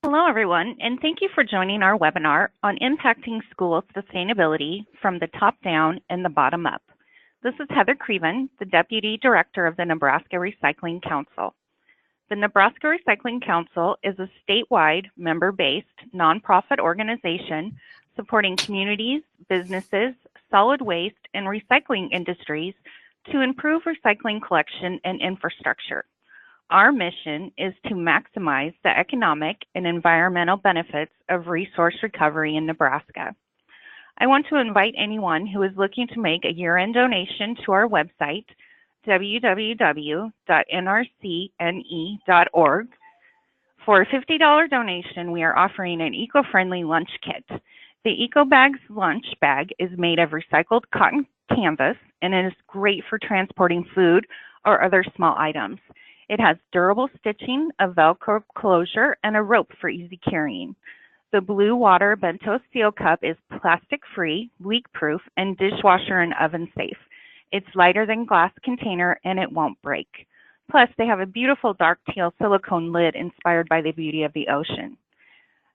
Hello, everyone, and thank you for joining our webinar on impacting school sustainability from the top down and the bottom up. This is Heather Creven, the Deputy Director of the Nebraska Recycling Council. The Nebraska Recycling Council is a statewide, member-based, nonprofit organization supporting communities, businesses, solid waste, and recycling industries to improve recycling collection and infrastructure. Our mission is to maximize the economic and environmental benefits of resource recovery in Nebraska. I want to invite anyone who is looking to make a year-end donation to our website, www.nrcne.org. For a $50 donation, we are offering an eco-friendly lunch kit. The EcoBags lunch bag is made of recycled cotton canvas, and it is great for transporting food or other small items. It has durable stitching, a Velcro closure, and a rope for easy carrying. The blue water bento steel cup is plastic-free, leak-proof, and dishwasher and oven safe. It's lighter than glass container and it won't break. Plus, they have a beautiful dark teal silicone lid inspired by the beauty of the ocean.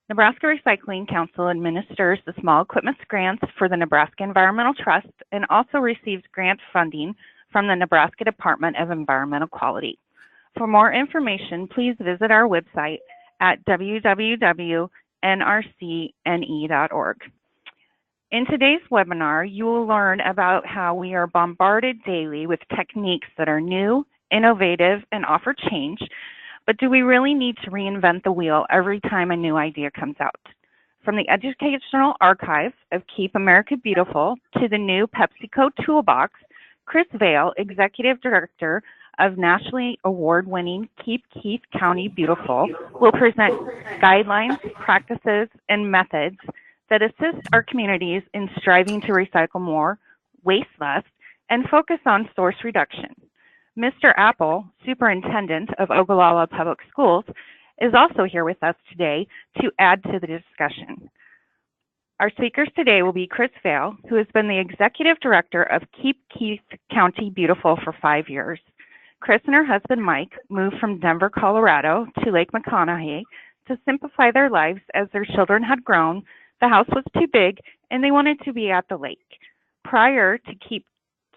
Nebraska Recycling Council administers the small equipment grants for the Nebraska Environmental Trust and also receives grant funding from the Nebraska Department of Environmental Quality. For more information, please visit our website at www.nrcne.org. In today's webinar, you will learn about how we are bombarded daily with techniques that are new, innovative, and offer change, but do we really need to reinvent the wheel every time a new idea comes out? From the educational archive of Keep America Beautiful to the new Pepsico toolbox, Chris Vail, Executive Director of nationally award-winning Keep Keith County Beautiful, will present guidelines, practices, and methods that assist our communities in striving to recycle more, waste less, and focus on source reduction. Mr. Apple, Superintendent of Ogallala Public Schools, is also here with us today to add to the discussion. Our speakers today will be Chris Vail, who has been the Executive Director of Keep Keith County Beautiful for 5 years. Chris and her husband, Mike, moved from Denver, Colorado to Lake McConaughey to simplify their lives as their children had grown, the house was too big, and they wanted to be at the lake. Prior to Keep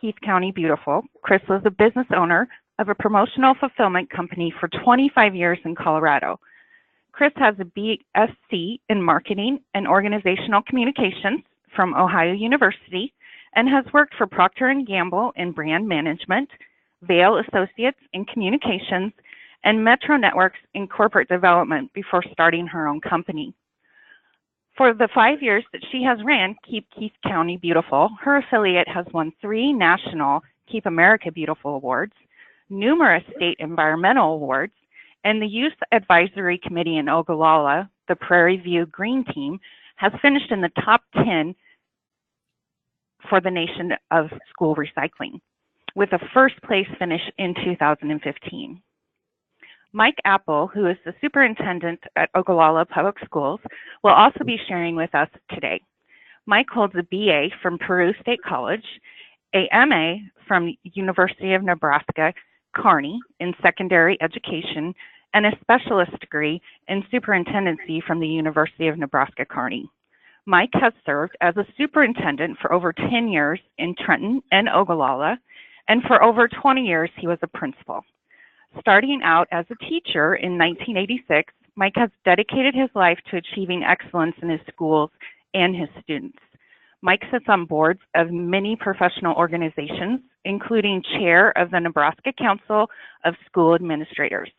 Keith County Beautiful, Chris was a business owner of a promotional fulfillment company for 25 years in Colorado. Chris has a BSc in Marketing and Organizational Communications from Ohio University and has worked for Procter & Gamble in brand management, Vail Associates in communications, and Metro Networks in corporate development before starting her own company. For the 5 years that she has ran Keep Keith County Beautiful, her affiliate has won 3 national Keep America Beautiful awards, numerous state environmental awards, and the Youth Advisory Committee in Ogallala, the Prairie View Green Team, has finished in the top 10 for the nation of school recycling, with a first place finish in 2015. Mike Apple, who is the superintendent at Ogallala Public Schools, will also be sharing with us today. Mike holds a BA from Peru State College, a MA from University of Nebraska, Kearney in secondary education, and a specialist degree in superintendency from the University of Nebraska, Kearney. Mike has served as a superintendent for over 10 years in Trenton and Ogallala, and for over 20 years, he was a principal. Starting out as a teacher in 1986, Mike has dedicated his life to achieving excellence in his schools and his students. Mike sits on boards of many professional organizations, including chair of the Nebraska Council of School Administrators.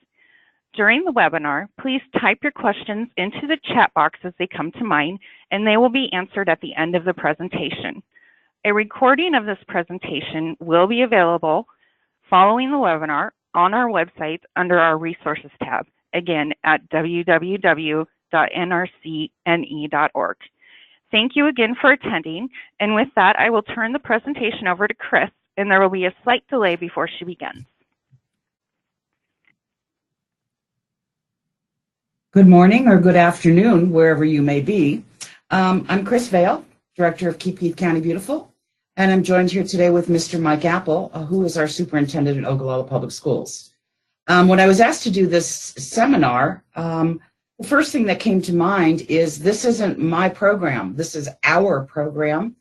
During the webinar, please type your questions into the chat box as they come to mind, and they will be answered at the end of the presentation. A recording of this presentation will be available following the webinar on our website under our Resources tab, again at www.nrcne.org. Thank you again for attending, and with that, I will turn the presentation over to Chris, and there will be a slight delay before she begins. Good morning or good afternoon, wherever you may be. I'm Chris Vail, Director of Keep Keith County Beautiful, and I'm joined here today with Mr. Mike Apple, who is our superintendent at Ogallala Public Schools. When I was asked to do this seminar, The first thing that came to mind is this isn't my program. This is our program.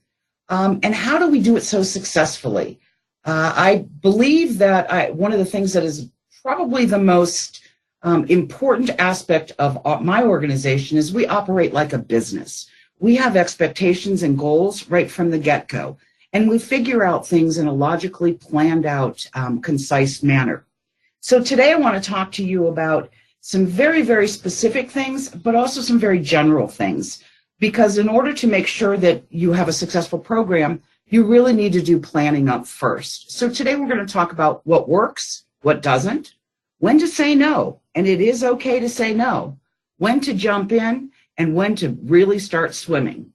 And how do we do it so successfully? I believe that one of the things that is probably the most important aspect of my organization is we operate like a business. We have expectations and goals right from the get-go, and we figure out things in a logically planned out, concise manner. So today I want to talk to you about some very, very specific things, but also some very general things. Because in order to make sure that you have a successful program, you really need to do planning up first. So today we're going to talk about what works, what doesn't, when to say no, and it is okay to say no, when to jump in, and when to really start swimming.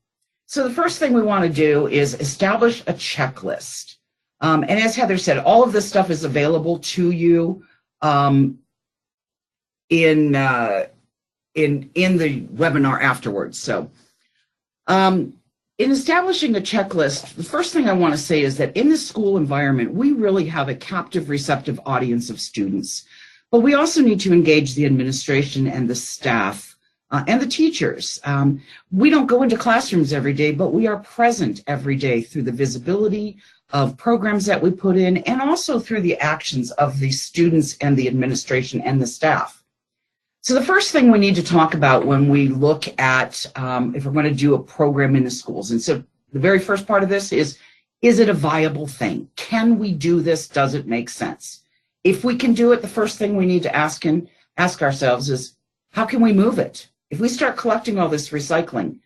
So the first thing we want to do is establish a checklist. And as Heather said, all of this stuff is available to you in the webinar afterwards. So in establishing a checklist, the first thing I want to say is that in the school environment, we really have a captive, receptive audience of students. But we also need to engage the administration and the staff and the teachers. We don't go into classrooms every day, but we are present every day through the visibility of programs that we put in and also through the actions of the students and the administration and the staff. So the first thing we need to talk about when we look at if we're going to do a program in the schools, and so the very first part of this is it a viable thing? Can we do this? Does it make sense? If we can do it, the first thing we need to ask ourselves is, how can we move it? If we start collecting all this recycling,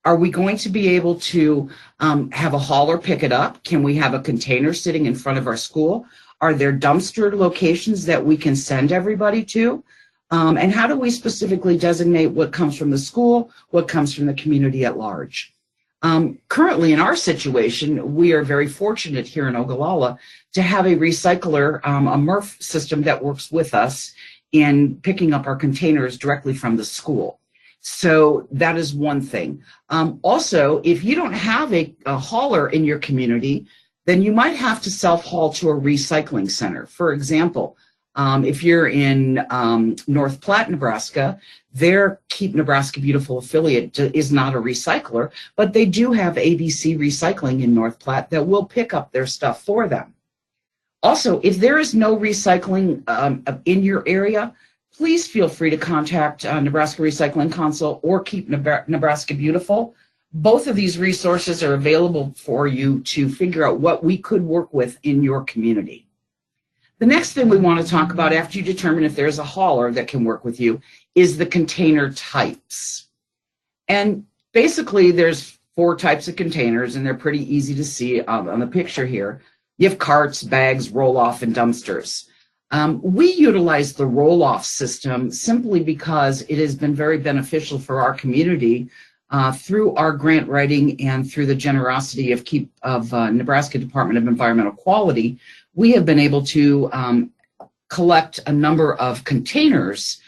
are we going to be able to have a hauler pick it up? Can we have a container sitting in front of our school? Are there dumpster locations that we can send everybody to? And how do we specifically designate what comes from the school, what comes from the community at large? Currently, in our situation, we are very fortunate here in Ogallala to have a recycler, a MRF system that works with us in picking up our containers directly from the school. So that is one thing. Also, if you don't have a hauler in your community, then you might have to self-haul to a recycling center. For example, if you're in North Platte, Nebraska, their Keep Nebraska Beautiful affiliate is not a recycler, but they do have ABC Recycling in North Platte that will pick up their stuff for them. Also, if there is no recycling in your area, please feel free to contact Nebraska Recycling Council or Keep Nebraska Beautiful. Both of these resources are available for you to figure out what we could work with in your community. The next thing we want to talk about after you determine if there's a hauler that can work with you is the container types. And basically there's 4 types of containers, and they're pretty easy to see on the picture here. You have carts, bags, roll-off, and dumpsters. We utilize the roll-off system simply because it has been very beneficial for our community through our grant writing and through the generosity of Nebraska Department of Environmental Quality. We have been able to collect a number of containers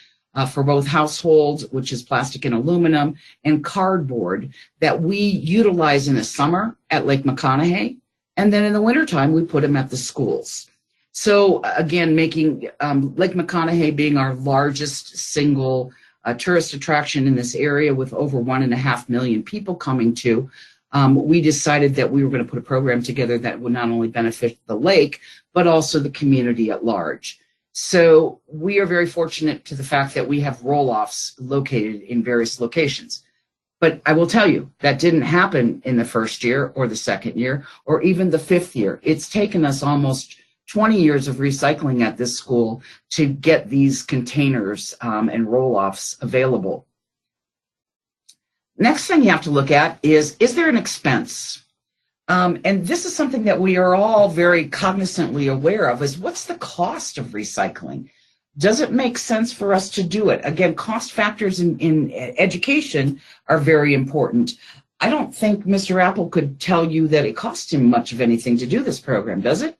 for both households, which is plastic and aluminum, and cardboard that we utilize in the summer at Lake McConaughey. And then in the wintertime, we put them at the schools. So again, making Lake McConaughey being our largest single tourist attraction in this area with over 1.5 million people coming to, we decided that we were going to put a program together that would not only benefit the lake, but also the community at large. So we are very fortunate to the fact that we have roll-offs located in various locations. But I will tell you, that didn't happen in the first year or the second year or even the 5th year. It's taken us almost 20 years of recycling at this school to get these containers and roll-offs available. Next thing you have to look at is there an expense? And this is something that we are all very cognizantly aware of, is what's the cost of recycling? Does it make sense for us to do it? Again, cost factors in education are very important. I don't think Mr. Apple could tell you that it costs him much of anything to do this program, does it?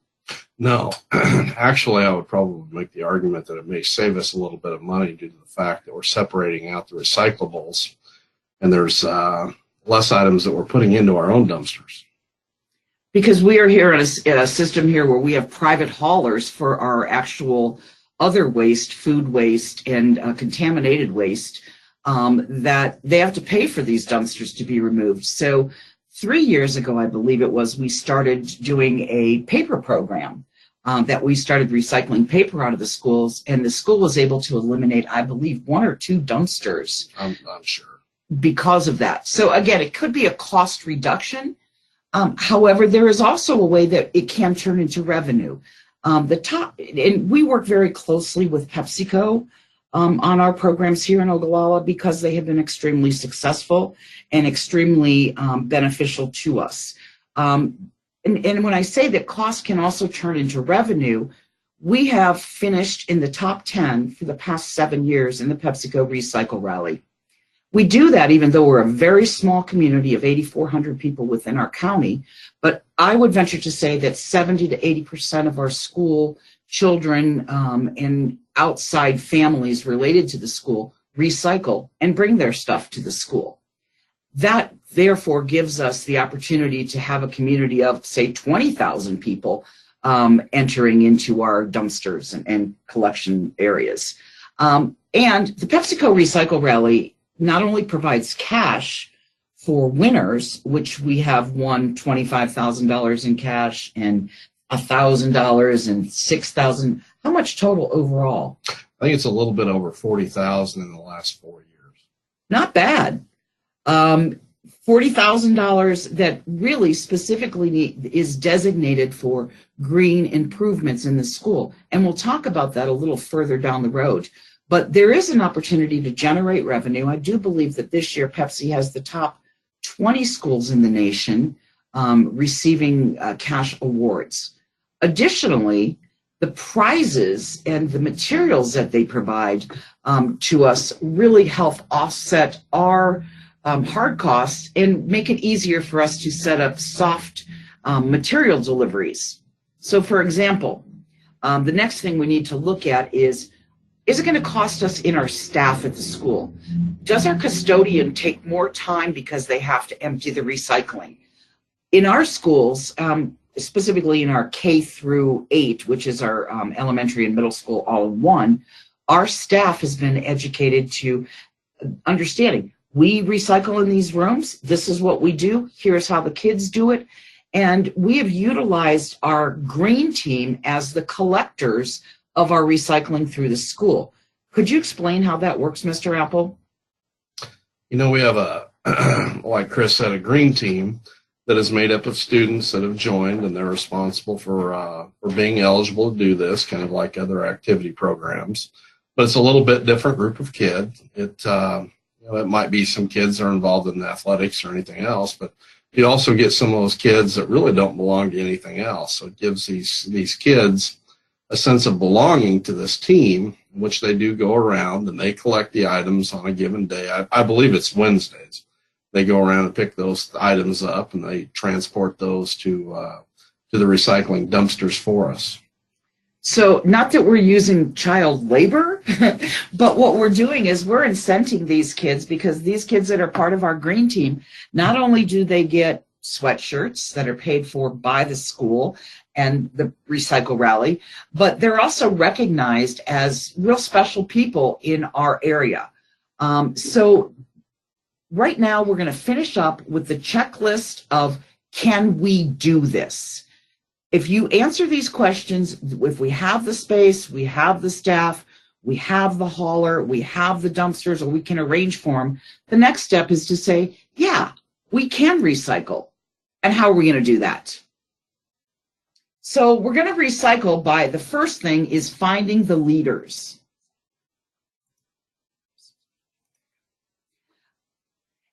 No. Actually, I would probably make the argument that it may save us a little bit of money due to the fact that we're separating out the recyclables, and there's less items that we're putting into our own dumpsters. Because we are here in a system here where we have private haulers for our actual other waste, food waste, and contaminated waste. that they have to pay for these dumpsters to be removed. So 3 years ago, I believe it was, we started doing a paper program that we started recycling paper out of the schools, and the school was able to eliminate, I believe, 1 or 2 dumpsters. I'm sure. Because of that. So again, it could be a cost reduction. However, there is also a way that it can turn into revenue. And we work very closely with Pepsico on our programs here in Ogallala because they have been extremely successful and extremely beneficial to us. And when I say that cost can also turn into revenue, we have finished in the top 10 for the past 7 years in the PepsiCo Recycle Rally. We do that even though we're a very small community of 8,400 people within our county, but I would venture to say that 70 to 80% of our school children and outside families related to the school recycle and bring their stuff to the school. That therefore gives us the opportunity to have a community of, say, 20,000 people entering into our dumpsters and collection areas. And the PepsiCo Recycle Rally not only provides cash for winners, which we have won $25,000 in cash and $1,000 and $6,000. How much total overall? I think it's a little bit over 40,000 in the last 4 years. Not bad. $40,000 that really specifically is designated for green improvements in the school. And we'll talk about that a little further down the road. But there is an opportunity to generate revenue. I do believe that this year Pepsi has the top 20 schools in the nation receiving cash awards. Additionally, the prizes and the materials that they provide to us really help offset our hard costs and make it easier for us to set up soft material deliveries. So for example, the next thing we need to look at is it going to cost us in our staff at the school? Does our custodian take more time because they have to empty the recycling? In our schools, specifically in our K through 8, which is our elementary and middle school all in one, our staff has been educated to understanding we recycle in these rooms. This is what we do. Here's how the kids do it. And we have utilized our green team as the collectors of our recycling through the school. Could you explain how that works, Mr. Apple? You know, we have like Chris said, a green team that is made up of students that have joined, and they're responsible for being eligible to do this, kind of like other activity programs. But it's a little bit different group of kids. It might be some kids that are involved in athletics or anything else, but you also get some of those kids that really don't belong to anything else. So it gives these kids a sense of belonging to this team, in which they do go around and they collect the items on a given day. I believe it's Wednesdays. They go around and pick those items up, and they transport those to the recycling dumpsters for us. So not that we're using child labor, but what we're doing is we're incenting these kids, because these kids that are part of our green team, not only do they get sweatshirts that are paid for by the school and the Recycle Rally, but they're also recognized as real special people in our area. So right now we're going to finish up with the checklist of, can we do this? If you answer these questions, if we have the space, we have the staff, we have the hauler, we have the dumpsters, or we can arrange for them, the next step is to say, yeah, we can recycle. And how are we going to do that? So we're going to recycle by, the first thing is finding the leaders.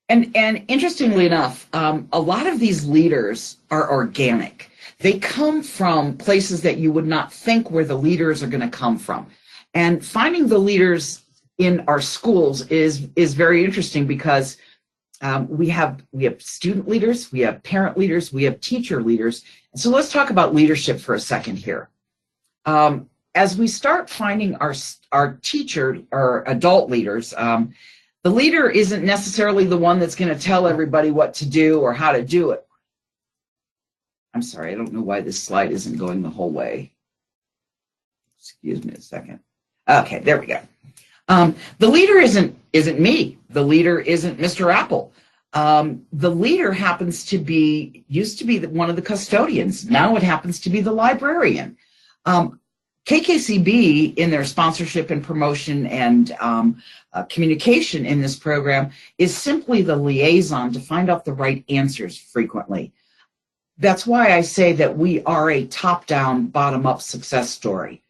And interestingly enough, a lot of these leaders are organic. They come from places that you would not think where the leaders are going to come from. And finding the leaders in our schools is very interesting, because we have student leaders, we have parent leaders, we have teacher leaders. And so let's talk about leadership for a second here. As we start finding our teacher or adult leaders, the leader isn't necessarily the one that's going to tell everybody what to do or how to do it. I'm sorry, I don't know why this slide isn't going the whole way. Excuse me a second. Okay, there we go. The leader isn't me. The leader isn't Mr. Apple. The leader used to be one of the custodians. Now it happens to be the librarian. KKCB, in their sponsorship and promotion and communication in this program, is simply the liaison to find out the right answers frequently. That's why I say that we are a top-down, bottom-up success story.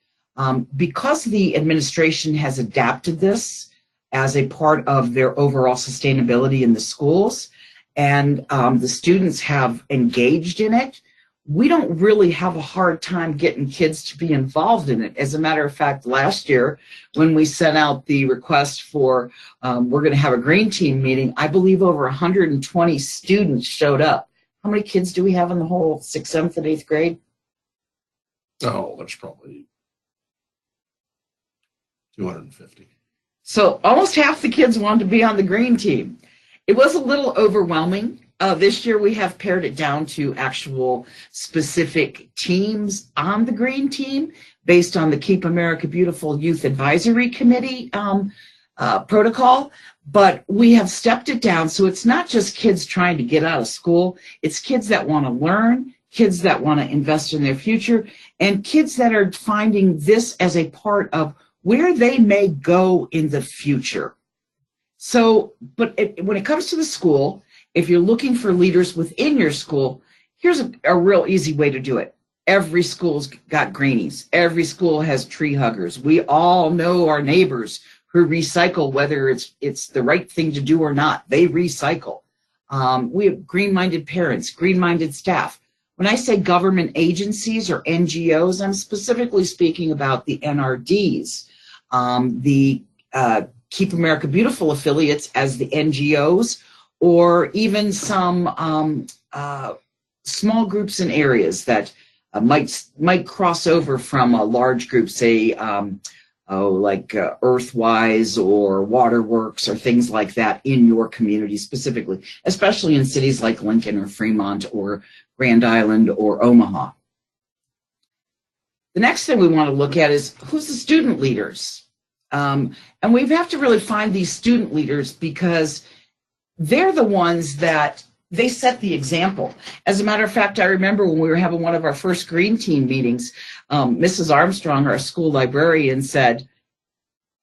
Because the administration has adapted this as a part of their overall sustainability in the schools, and the students have engaged in it, we don't really have a hard time getting kids to be involved in it. As a matter of fact, last year, when we sent out the request for, we're going to have a green team meeting, I believe over 120 students showed up. How many kids do we have in the whole 6th, 7th, and 8th grade? Oh, there's probably 250. So almost half the kids wanted to be on the green team. It was a little overwhelming. This year we have pared it down to actual specific teams on the green team based on the Keep America Beautiful Youth Advisory Committee protocol. But we have stepped it down, so it's not just kids trying to get out of school. It's kids that want to learn, kids that want to invest in their future, and kids that are finding this as a part of where they may go in the future. So, but when it comes to the school, if you're looking for leaders within your school, here's a real easy way to do it. Every school's got greenies. Every school has tree huggers. We all know our neighbors who recycle, whether it's the right thing to do or not. They recycle. We have green-minded parents, green-minded staff. When I say government agencies or NGOs, I'm specifically speaking about the NRDs, the Keep America Beautiful affiliates as the NGOs, or even some small groups and areas that might cross over from a large group, say, like Earthwise or Waterworks or things like that in your community specifically, especially in cities like Lincoln or Fremont or Grand Island or Omaha. The next thing we want to look at is who's the student leaders. And we have to really find these student leaders because they're the ones that they set the example. As a matter of fact, I remember when we were having one of our first green team meetings, Mrs. Armstrong, our school librarian, said,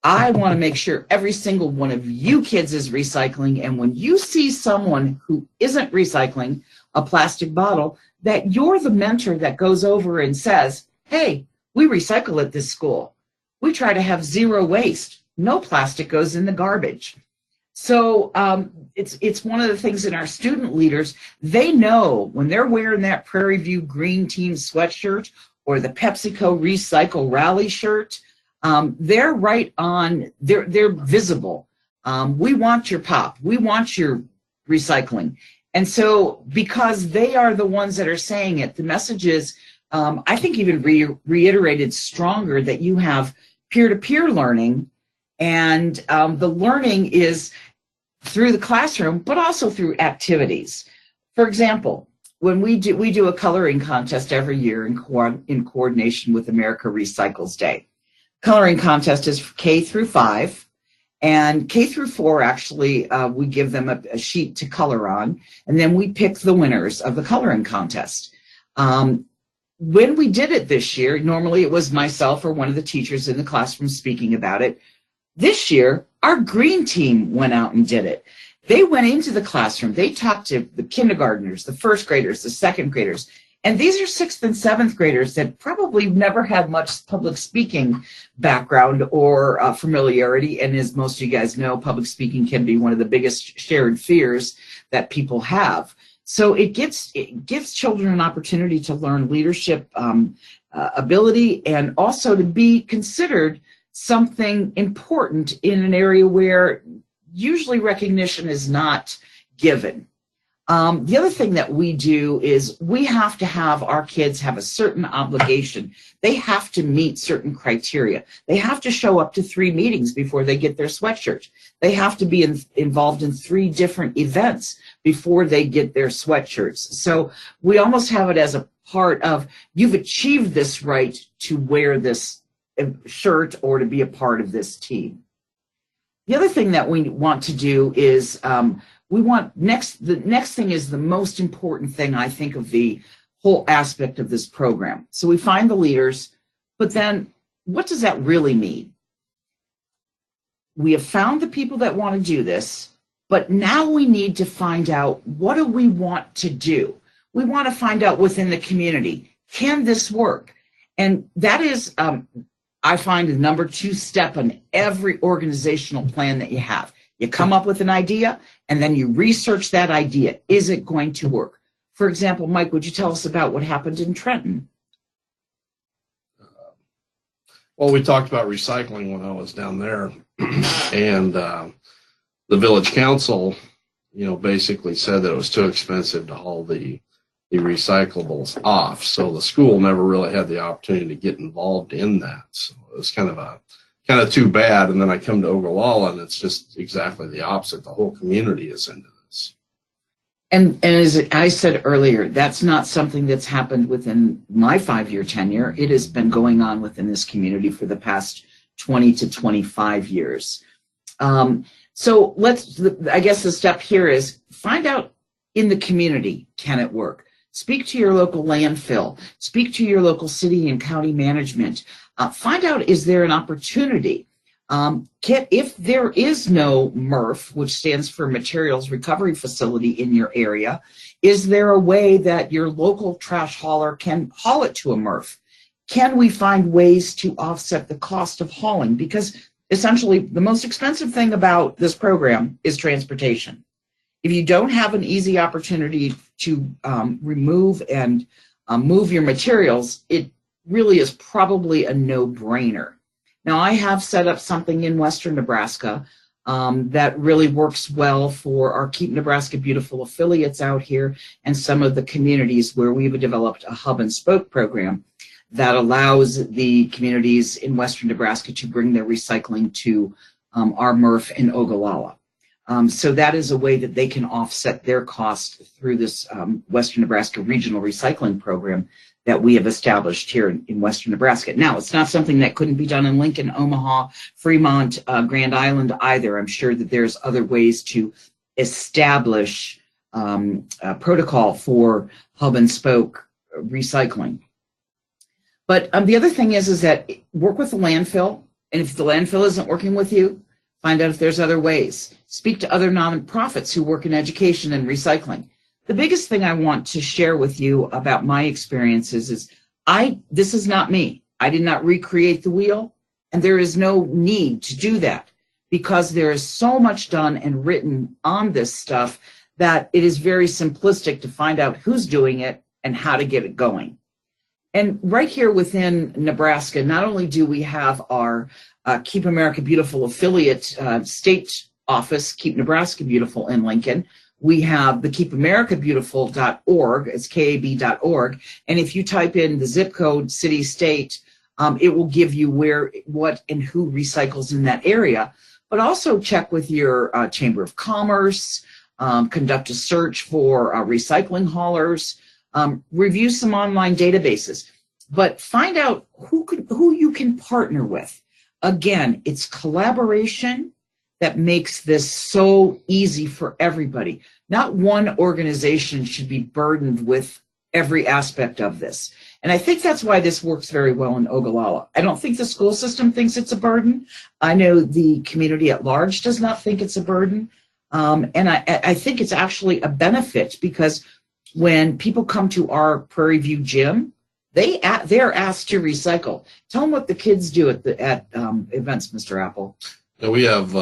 I want to make sure every single one of you kids is recycling, and when you see someone who isn't recycling a plastic bottle, that you're the mentor that goes over and says, hey, we recycle at this school. We try to have zero waste. No plastic goes in the garbage. So it's one of the things in our student leaders, they know when they're wearing that Prairie View Green Team sweatshirt or the PepsiCo Recycle Rally shirt, they're right on, they're visible. We want your pop. We want your recycling. And so because they are the ones that are saying it, the message is, I think even reiterated stronger that you have peer-to-peer learning, and the learning is through the classroom, but also through activities. For example, when we do a coloring contest every year in coordination with America Recycles Day. Coloring contest is K through 5, and K through 4 actually we give them a sheet to color on, and then we pick the winners of the coloring contest. When we did it this year, normally it was myself or one of the teachers in the classroom speaking about it. This year, our green team went out and did it. They went into the classroom. They talked to the kindergartners, the first graders, the second graders. And these are 6th and 7th graders that probably never had much public speaking background or familiarity. And as most of you guys know, public speaking can be one of the biggest shared fears that people have. So it gives children an opportunity to learn leadership ability, and also to be considered something important in an area where usually recognition is not given. The other thing that we do is we have to have our kids have a certain obligation. They have to meet certain criteria. They have to show up to 3 meetings before they get their sweatshirt. They have to be involved in 3 different events before they get their sweatshirts. So we almost have it as a part of, you've achieved this right to wear this shirt or to be a part of this team. The other thing that we want to do is the next thing is the most important thing, I think, of the whole aspect of this program. So we find the leaders, but then what does that really mean? We have found the people that want to do this, but now we need to find out, what do we want to do? We want to find out within the community, can this work? And that is, I find, the number 2 step on every organizational plan that you have. You come up with an idea, and then you research that idea. Is it going to work? For example, Mike, would you tell us about what happened in Trenton? Well, we talked about recycling when I was down there, and the village council, basically said that it was too expensive to haul the recyclables off. So the school never really had the opportunity to get involved in that. So it was kind of too bad. And then I come to Ogallala, and it's just exactly the opposite. The whole community is into this. And as I said earlier, that's not something that's happened within my 5-year tenure. It has been going on within this community for the past 20 to 25 years. So I guess the step here is find out in the community, can it work? Speak to your local landfill. Speak to your local city and county management. Find out, is there an opportunity? If there is no MRF, which stands for Materials Recovery Facility, in your area, is there a way that your local trash hauler can haul it to a MRF? Can we find ways to offset the cost of hauling? Because essentially the most expensive thing about this program is transportation. If you don't have an easy opportunity to remove and move your materials, it really is probably a no-brainer. Now, I have set up something in western Nebraska that really works well for our Keep Nebraska Beautiful affiliates out here and some of the communities where we've developed a hub and spoke program that allows the communities in western Nebraska to bring their recycling to our MRF in Ogallala. So that is a way that they can offset their cost through this Western Nebraska Regional Recycling Program that we have established here in Western Nebraska. Now, it's not something that couldn't be done in Lincoln, Omaha, Fremont, Grand Island either. I'm sure that there's other ways to establish a protocol for hub and spoke recycling. But the other thing is that work with the landfill, and if the landfill isn't working with you, find out if there's other ways. Speak to other nonprofits who work in education and recycling. The biggest thing I want to share with you about my experiences is this is not me. I did not recreate the wheel, and there is no need to do that because there is so much done and written on this stuff that it is very simplistic to find out who's doing it and how to get it going. And right here within Nebraska, not only do we have our Keep America Beautiful affiliate state office, Keep Nebraska Beautiful in Lincoln, we have the keepamericabeautiful.org, it's KAB.org, and if you type in the zip code, city, state, it will give you where, what, and who recycles in that area. But also check with your Chamber of Commerce, conduct a search for recycling haulers, review some online databases, but find out who you can partner with. Again, it's collaboration that makes this so easy for everybody. Not one organization should be burdened with every aspect of this. And I think that's why this works very well in Ogallala. I don't think the school system thinks it's a burden. I know the community at large does not think it's a burden. And I think it's actually a benefit because when people come to our Prairie View gym, they're asked to recycle. Tell them what the kids do at events, Mr. Apple. Now, we have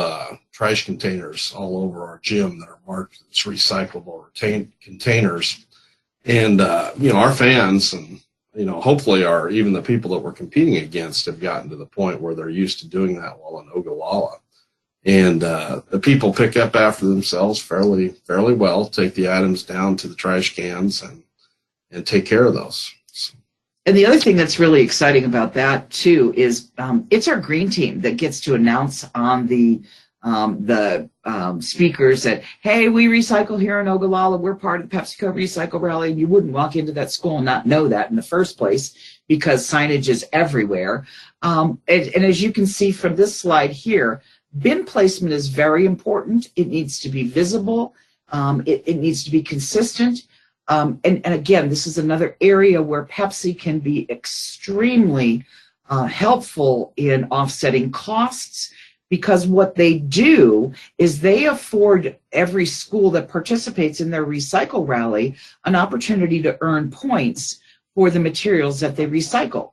trash containers all over our gym that are marked as recyclable containers. And, our fans and, hopefully even the people that we're competing against have gotten to the point where they're used to doing that while in Ogallala. And the people pick up after themselves fairly well, take the items down to the trash cans and take care of those. And the other thing that's really exciting about that too is it's our green team that gets to announce on the speakers that, hey, we recycle here in Ogallala. We're part of the Pepsico Recycle Rally. And you wouldn't walk into that school and not know that in the first place because signage is everywhere. And as you can see from this slide here, Bin placement is very important. It needs to be visible. It needs to be consistent. And again, this is another area where Pepsi can be extremely helpful in offsetting costs, because what they do is they afford every school that participates in their recycle rally an opportunity to earn points for the materials that they recycle.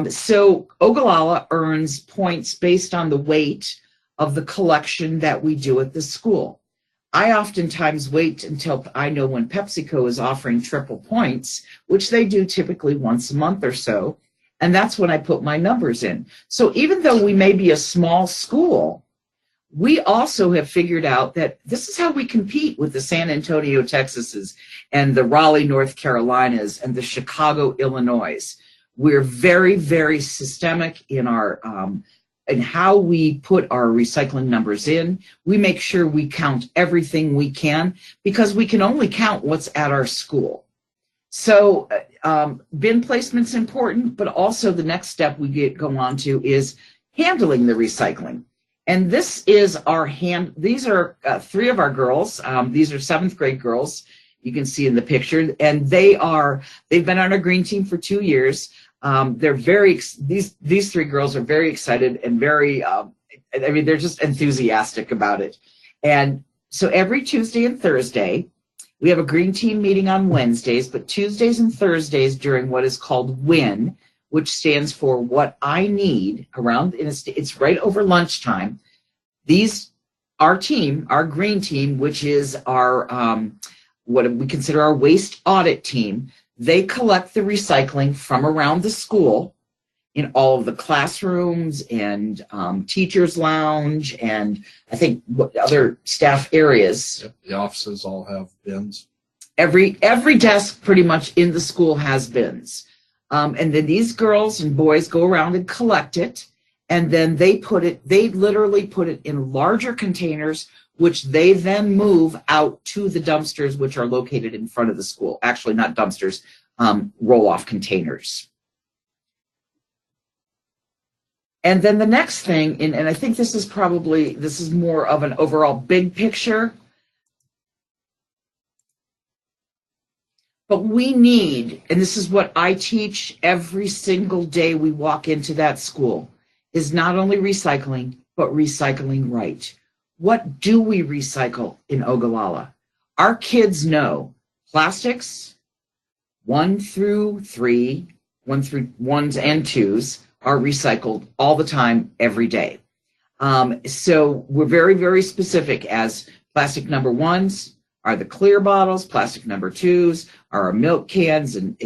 So Ogallala earns points based on the weight of the collection that we do at the school. I oftentimes wait until I know when Pepsico is offering triple points, which they do typically once a month or so, and that's when I put my numbers in. So even though we may be a small school, we also have figured out that this is how we compete with the San Antonio, Texases, and the Raleigh, North Carolinas, and the Chicago, Illinois. We're very, very systemic in our in how we put our recycling numbers in. We make sure we count everything we can, because we can only count what's at our school. So bin placement's important, but also the next step we go on to is handling the recycling. And this is these are three of our girls. These are 7th grade girls. You can see in the picture, and they've been on our green team for 2 years. They're these three girls are very excited and very, they're just enthusiastic about it. And so every Tuesday and Thursday, we have a green team meeting on Wednesdays, but Tuesdays and Thursdays during what is called WIN, which stands for What I Need, it's right over lunchtime. Our green team, which is our, what we consider our waste audit team, they collect the recycling from around the school in all of the classrooms and teachers' lounge, and I think other staff areas. Yep, the offices all have bins. Every desk pretty much in the school has bins. And then these girls and boys go around and collect it, and then they literally put it in larger containers, which they then move out to the dumpsters, which are located in front of the school. Actually, not dumpsters, roll-off containers. And then the next thing, and I think this is more of an overall big picture, but we need, and this is what I teach every single day we walk into that school, is not only recycling, but recycling right. What do we recycle in Ogallala? Our kids know plastics, 1 through 3, 1s and 2s, are recycled all the time, every day. So we're very, very specific, as plastic number 1s are the clear bottles, plastic number 2s are our milk cans and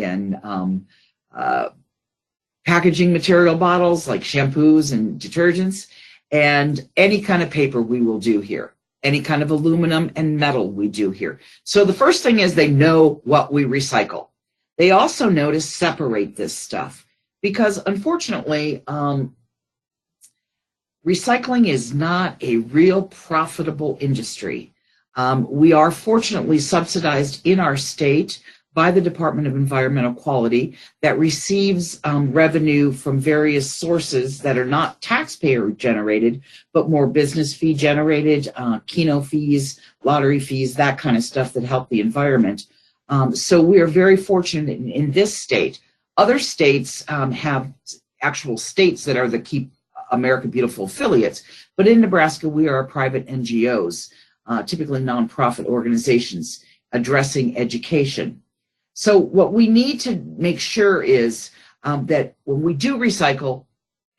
packaging material bottles like shampoos and detergents, and any kind of paper we will do here, any kind of aluminum and metal we do here. So the first thing is they know what we recycle. They also know to separate this stuff, because unfortunately, recycling is not a real profitable industry. We are fortunately subsidized in our state by the Department of Environmental Quality, that receives revenue from various sources that are not taxpayer generated, but more business fee generated, Keno fees, lottery fees, that kind of stuff that help the environment. So we are very fortunate in this state. Other states have actual states that are the Keep America Beautiful affiliates, but in Nebraska, we are private NGOs, typically nonprofit organizations addressing education. So what we need to make sure is that when we do recycle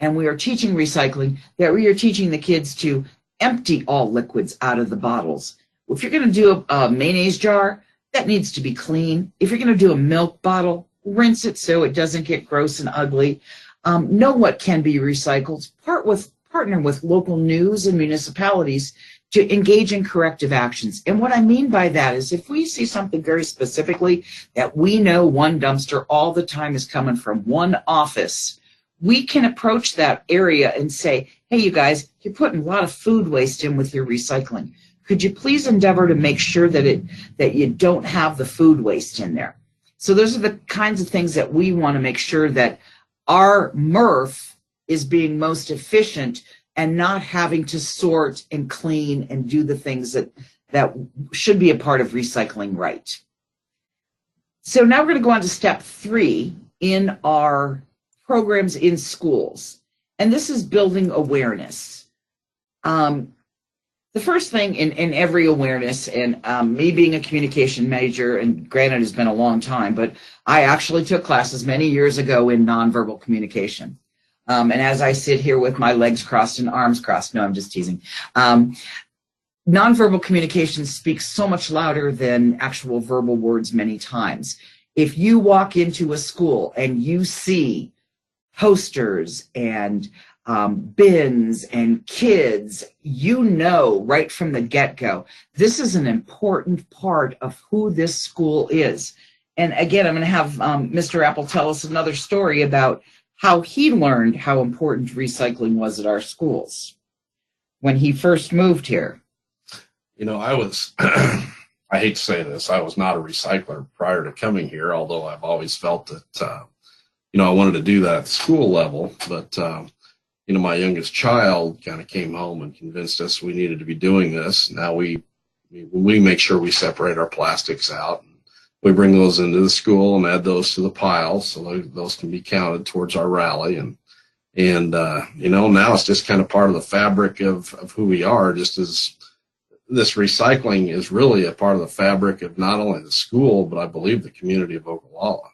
and we are teaching recycling, that we are teaching the kids to empty all liquids out of the bottles. If you're going to do a mayonnaise jar, that needs to be clean. If you're going to do a milk bottle, rinse it so it doesn't get gross and ugly. Know what can be recycled. Partner with local news and municipalities to engage in corrective actions. And what I mean by that is, if we see something very specifically that we know one dumpster all the time is coming from one office, we can approach that area and say, hey, you guys, you're putting a lot of food waste in with your recycling. Could you please endeavor to make sure that you don't have the food waste in there? So those are the kinds of things that we want to make sure that our MRF is being most efficient and not having to sort and clean and do the things that should be a part of recycling right. So now we're going to go on to step 3 in our programs in schools. And this is building awareness. The first thing in every awareness, and me being a communication major, and granted it's been a long time, but I actually took classes many years ago in nonverbal communication. And as I sit here with my legs crossed and arms crossed, no, I'm just teasing. Nonverbal communication speaks so much louder than actual verbal words many times. If you walk into a school and you see posters and bins and kids, you know right from the get-go, this is an important part of who this school is. And again, I'm going to have Mr. Apple tell us another story about how he learned how important recycling was at our schools when he first moved here. You know, I was, I hate to say this, I was not a recycler prior to coming here, although I've always felt that, you know, I wanted to do that at the school level. But, you know, my youngest child kind of came home and convinced us we needed to be doing this. Now we make sure we separate our plastics out. And we bring those into the school and add those to the pile so those can be counted towards our rally. And you know, now it's just kind of part of the fabric of who we are, just as this recycling is really a part of the fabric of not only the school, but I believe the community of Ogallala.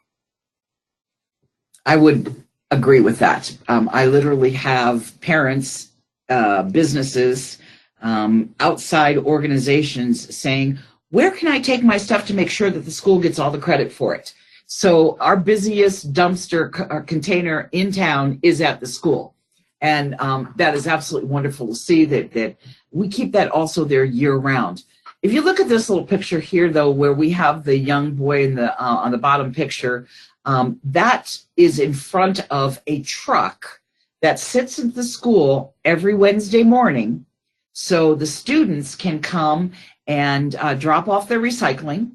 I would agree with that. I literally have parents, businesses, outside organizations saying, where can I take my stuff to make sure that the school gets all the credit for it? So our busiest dumpster container in town is at the school. And that is absolutely wonderful to see that we keep that also there year round. If you look at this little picture here, though, where we have the young boy in the on the bottom picture, that is in front of a truck that sits at the school every Wednesday morning. So the students can come and drop off their recycling.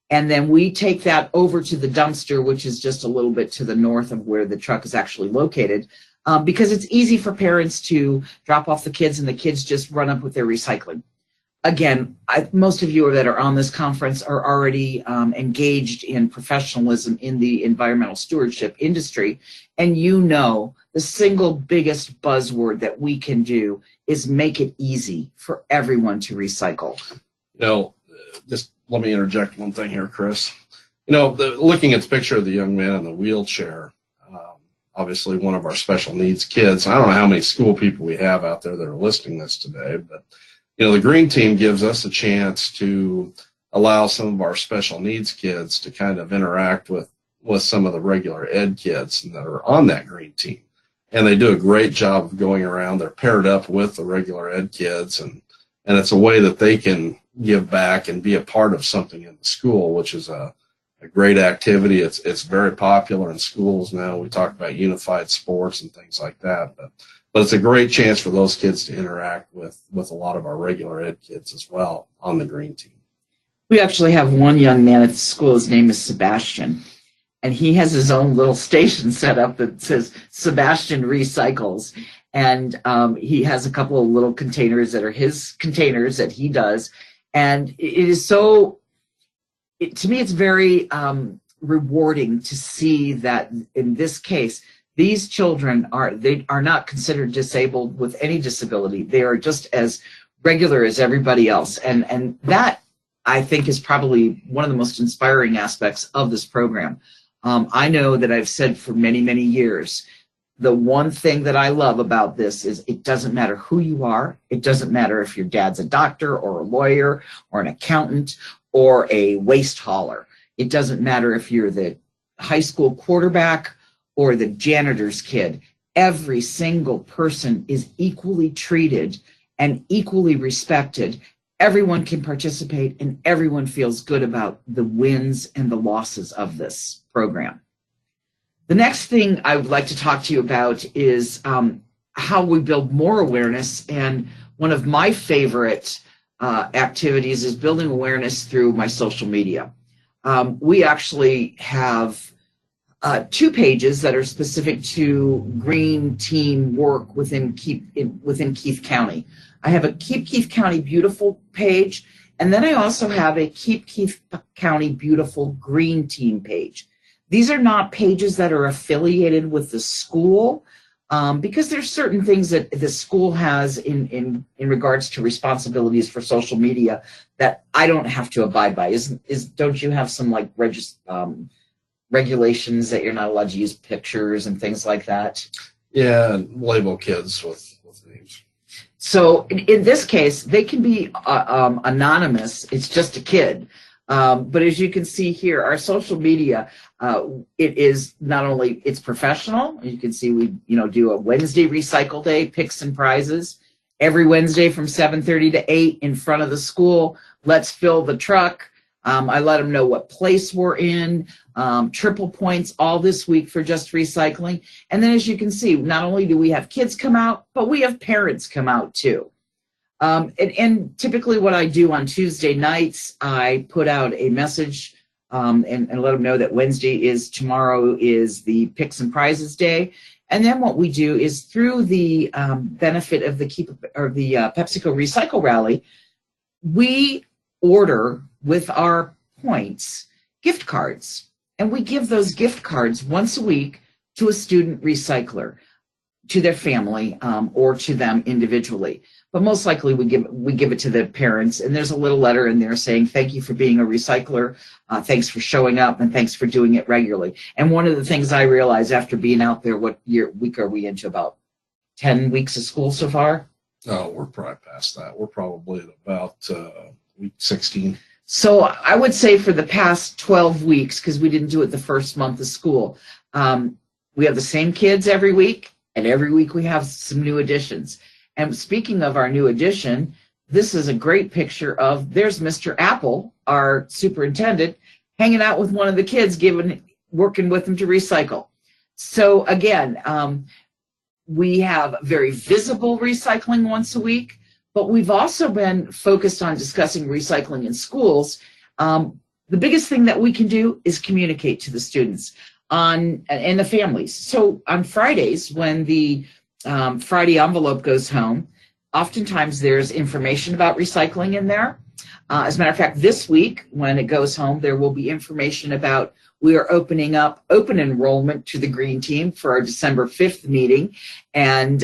And then we take that over to the dumpster, which is just a little bit to the north of where the truck is actually located, because it's easy for parents to drop off the kids and the kids just run up with their recycling. Again, most of you that are on this conference are already engaged in professionalism in the environmental stewardship industry. And you know the single biggest buzzword that we can do is make it easy for everyone to recycle. You know, just let me interject one thing here, Chris. You know, looking at the picture of the young man in the wheelchair, obviously one of our special needs kids. I don't know how many school people we have out there that are listening to this today, but you know, the green team gives us a chance to allow some of our special needs kids to kind of interact with some of the regular ed kids that are on that green team. And they do a great job of going around. They're paired up with the regular ed kids, and it's a way that they can give back and be a part of something in the school, which is a great activity. It's very popular in schools now. We talk about unified sports and things like that, but it's a great chance for those kids to interact with a lot of our regular ed kids as well on the green team. We actually have one young man at the school. His name is Sebastian, and he has his own little station set up that says Sebastian Recycles. And he has a couple of little containers that are his containers that he does. And it is so, to me, it's very rewarding to see that in this case, these children are not considered disabled with any disability. They are just as regular as everybody else. And that, I think, is probably one of the most inspiring aspects of this program. I know that I've said for many, many years, the one thing that I love about this is it doesn't matter who you are. It doesn't matter if your dad's a doctor or a lawyer or an accountant or a waste hauler. It doesn't matter if you're the high school quarterback or the janitor's kid. Every single person is equally treated and equally respected. Everyone can participate and everyone feels good about the wins and the losses of this program. The next thing I would like to talk to you about is how we build more awareness. And one of my favorite activities is building awareness through my social media. We actually have 2 pages that are specific to green team work within Keith County. I have a Keep Keith County Beautiful page, and then I also have a Keep Keith County Beautiful Green Team page. These are not pages that are affiliated with the school, because there's certain things that the school has in regards to responsibilities for social media that I don't have to abide by. Don't you have some like regulations that you're not allowed to use pictures and things like that? Yeah, and label kids with names. So in this case, they can be anonymous. It's just a kid. But as you can see here, our social media, it is not only, it's professional. You can see we do a Wednesday recycle day, picks and prizes. Every Wednesday from 7:30 to 8 in front of the school. Let's fill the truck. I let them know what place we're in, triple points all this week for just recycling. And then as you can see, not only do we have kids come out, but we have parents come out too. And typically what I do on Tuesday nights, I put out a message and let them know that tomorrow is the Picks and Prizes Day. And then what we do is through the benefit of the Pepsico Recycle Rally, we order with our points gift cards, and we give those gift cards once a week to a student recycler, to their family, or to them individually. But most likely we give it to the parents, and there's a little letter in there saying thank you for being a recycler, thanks for showing up, and thanks for doing it regularly. And one of the things I realized after being out there, week are we into? About 10 weeks of school so far? Oh, we're probably past that. We're probably at about week 16. So I would say for the past 12 weeks, because we didn't do it the first month of school, we have the same kids every week, and every week we have some new additions. And speaking of our new addition, this is a great picture of, there's Mr. Apple, our superintendent, hanging out with one of the kids, working with them to recycle. So again, we have very visible recycling once a week, but we've also been focused on discussing recycling in schools. The biggest thing that we can do is communicate to the students and the families. So on Fridays, when the Friday envelope goes home, oftentimes there's information about recycling in there. As a matter of fact, this week, when it goes home, there will be information about we are opening up open enrollment to the Green Team for our December 5th meeting. And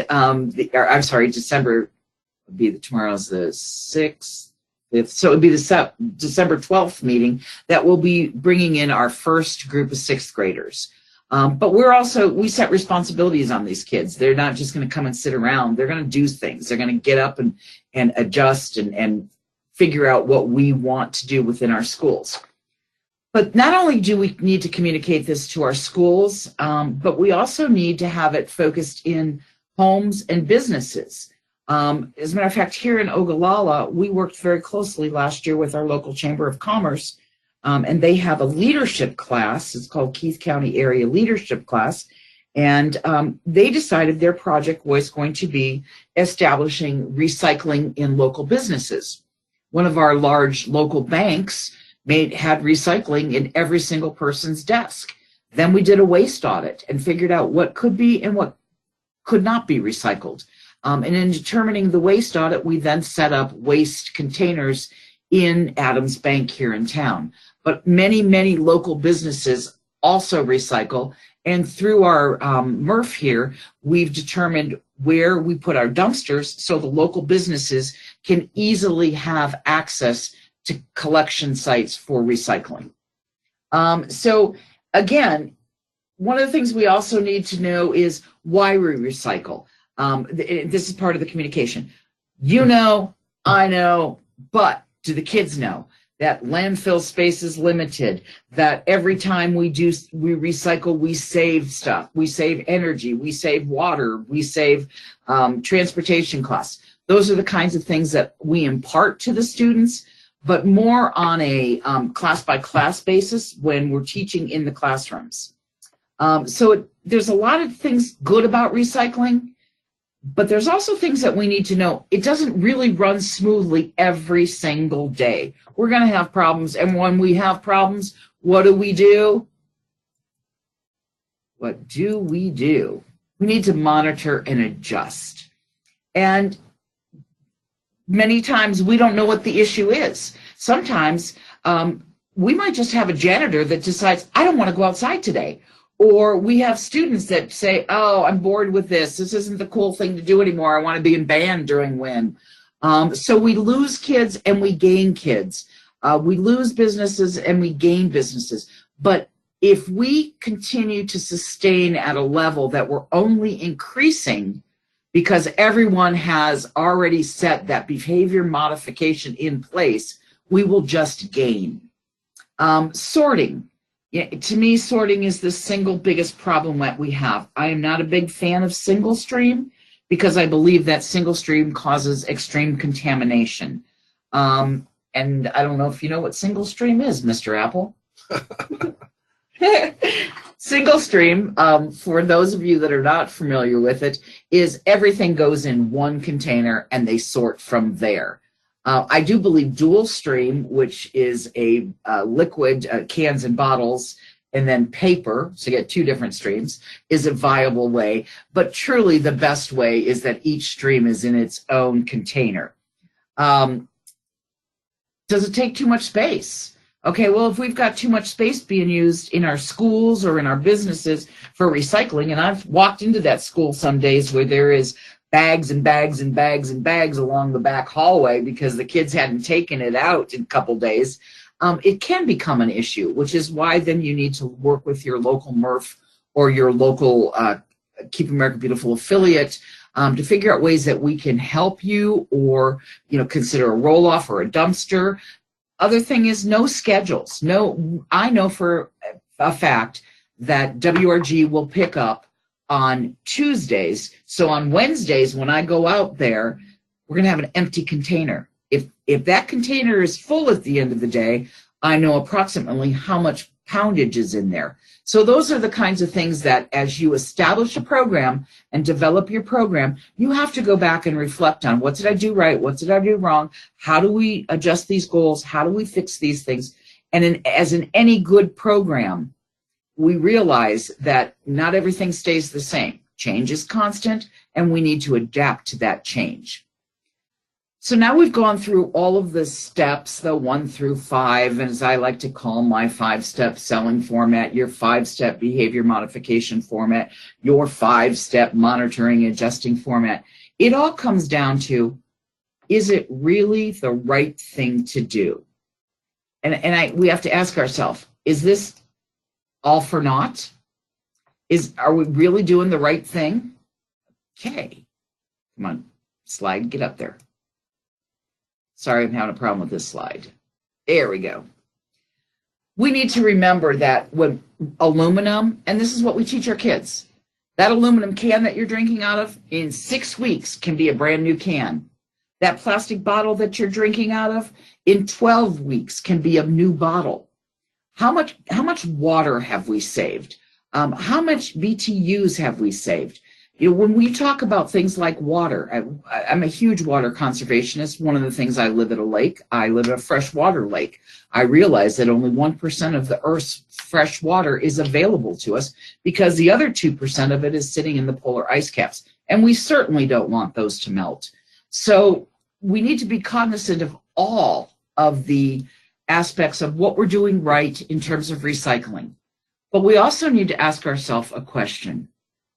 tomorrow's the 6th, 5th. So it would be the December 12th meeting that we'll be bringing in our first group of 6th graders. But we set responsibilities on these kids. They're not just going to come and sit around. They're going to do things. They're going to get up and adjust and figure out what we want to do within our schools. But not only do we need to communicate this to our schools, but we also need to have it focused in homes and businesses. As a matter of fact, here in Ogallala, we worked very closely last year with our local Chamber of Commerce, and they have a leadership class. It's called Keith County Area Leadership Class, and they decided their project was going to be establishing recycling in local businesses. One of our large local banks had recycling in every single person's desk. Then we did a waste audit and figured out what could be and what could not be recycled. And in determining the waste audit, we then set up waste containers in Adams Bank here in town. But many, many local businesses also recycle. And through our MRF here, we've determined where we put our dumpsters so the local businesses can easily have access to collection sites for recycling. So again, one of the things we also need to know is why we recycle. This is part of the communication. You know, I know, but do the kids know that landfill space is limited, that every time we recycle, we save stuff, we save energy, we save water, we save transportation costs. Those are the kinds of things that we impart to the students, but more on a class-by-class basis when we're teaching in the classrooms. There's a lot of things good about recycling, but there's also things that we need to know. It doesn't really run smoothly every single day. We're going to have problems, and when we have problems, what do? What do? We need to monitor and adjust. And many times we don't know what the issue is. Sometimes we might just have a janitor that decides, I don't want to go outside today. Or we have students that say, oh, I'm bored with this. This isn't the cool thing to do anymore. I want to be in band during WIN. So we lose kids and we gain kids. We lose businesses and we gain businesses. But if we continue to sustain at a level that we're only increasing because everyone has already set that behavior modification in place, we will just gain. Sorting. Yeah, to me, sorting is the single biggest problem that we have. I am not a big fan of single stream because I believe that single stream causes extreme contamination. And I don't know if you know what single stream is, Mr. Apple. Single stream, for those of you that are not familiar with it, is everything goes in one container and they sort from there. I do believe dual stream, which is a liquid, cans and bottles, and then paper, so you get two different streams, is a viable way. But truly the best way is that each stream is in its own container. Does it take too much space? Okay, well, if we've got too much space being used in our schools or in our businesses for recycling, and I've walked into that school some days where there is bags and bags and bags and bags along the back hallway because the kids hadn't taken it out in a couple days, it can become an issue, which is why then you need to work with your local MRF or your local Keep America Beautiful affiliate to figure out ways that we can help you, or consider a roll-off or a dumpster. Other thing is no schedules. No, I know for a fact that WRG will pick up on Tuesdays. So on Wednesdays, when I go out there, we're going to have an empty container. If that container is full at the end of the day, I know approximately how much poundage is in there. So those are the kinds of things that as you establish a program and develop your program, you have to go back and reflect on, what did I do right? What did I do wrong? How do we adjust these goals? How do we fix these things? And as in any good program, we realize that not everything stays the same. Change is constant, and we need to adapt to that change. So now we've gone through all of the steps, the 1 through 5, and as I like to call my 5-step selling format, your 5-step behavior modification format, your 5-step monitoring, adjusting format. It all comes down to, is it really the right thing to do? And we have to ask ourselves, is this all for naught? Are we really doing the right thing? Okay. Come on, slide, get up there. Sorry, I'm having a problem with this slide. There we go. We need to remember that when aluminum, and this is what we teach our kids, that aluminum can that you're drinking out of in 6 weeks can be a brand new can. That plastic bottle that you're drinking out of in 12 weeks can be a new bottle. How much water have we saved? How much BTUs have we saved? When we talk about things like water, I'm a huge water conservationist. One of the things, I live at a lake. I live at a freshwater lake. I realize that only 1% of the Earth's fresh water is available to us because the other 2% of it is sitting in the polar ice caps. And we certainly don't want those to melt. So we need to be cognizant of all of the aspects of what we're doing right in terms of recycling. But we also need to ask ourselves a question.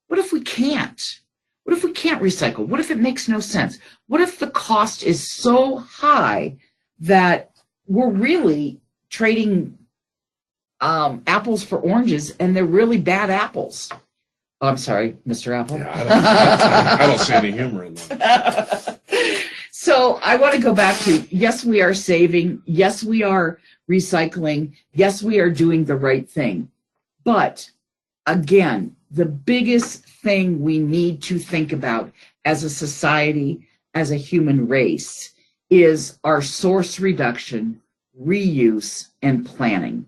What if we can't? What if we can't recycle? What if it makes no sense? What if the cost is so high that we're really trading apples for oranges and they're really bad apples? Oh, I'm sorry, Mr. Apple. Yeah, I don't see any humor in that. So I want to go back to, yes, we are saving. Yes, we are recycling. Yes, we are doing the right thing. But again, the biggest thing we need to think about as a society, as a human race, is our source reduction, reuse, and planning.